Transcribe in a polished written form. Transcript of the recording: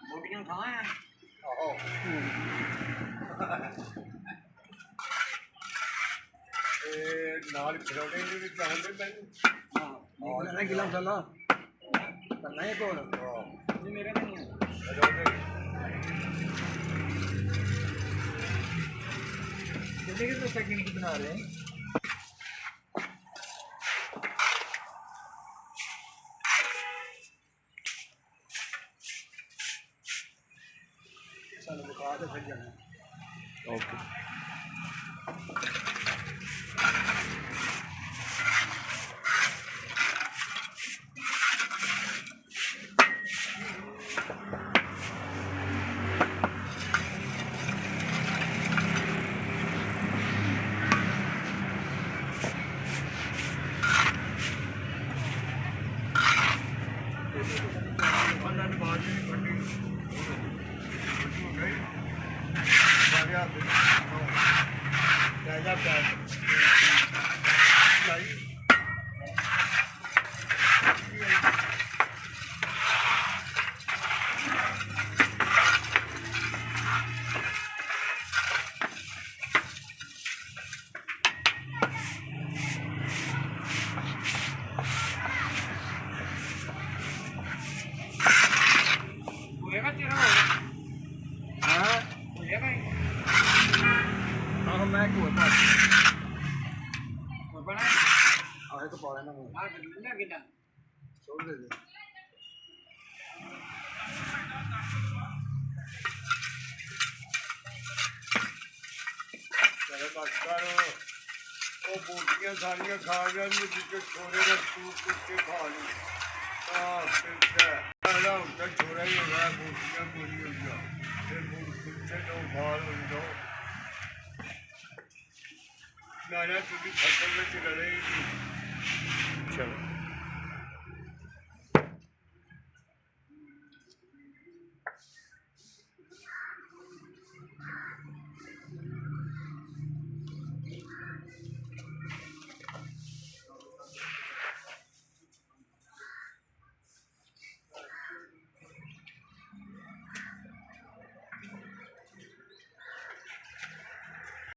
मोटियां कहाँ हैं? ਨਾਲ ਖਿਡੌਣੇ ਦੇ ਵਿੱਚ ਆਉਂਦੇ ਮੈਨੂੰ हाँ गिला मसाला करना है कौन ये मेरा नहीं है ਖਿਡੌਣੇ कितने के तो सेकंड की बना रहे हैं चलो बुखा दे फिर जाना ओके ਉਹਨਾਂ ਨੇ ਬਾਅਦ ਵਿੱਚ ਕੱਢੀ ਹੋ ਗਈ ਸਾਰਿਆ ਲੈ ਜਾ ਪਿਆ ਲਾਈ होएगा तेरा होएगा हाँ होएगा ही हम ਮੈਂ ਕੋਈ ਪਾ ਕੋਈ ਬਣਾ ਆਹ ਇੱਕ ਪਾ ਲੈਣਾ ਮੈਂ ਆ ਕਿੰਨਾ ਕਿੰਨਾ ਛੋੜ ਦੇ ਚਲੇ ਬਸ ਕਰੋ ਉਹ ਬੂਟੀਆਂ ਸਾਰੀਆਂ ਖਾ ਗਿਆ ਨੂੰ ਜਿੱਥੇ ਛੋਰੇ ਦਾ ਸੂਪ ਕੁੱਤੇ ਖਾ ਲਈ ਆ ਫਿਰ ਇਹਦਾ ਉੱਤੇ ਛੋਰਾ ਹੀ ਹੋਇਆ ਬੂਟੀਆਂ ਪੂਰੀ ਹੋ ਗਿਆ ਫਿਰ ਬੂਟ ਕੁੱਤੇ ਤੋਂ ਬਾਹਰ ਹੋ ਜਾਓ ਨਾ ਤੁਸੀਂ ਫਸਲ ਵਿੱਚ ਲੜੇ ਹੀ ਨਹੀਂ ਚਲੋ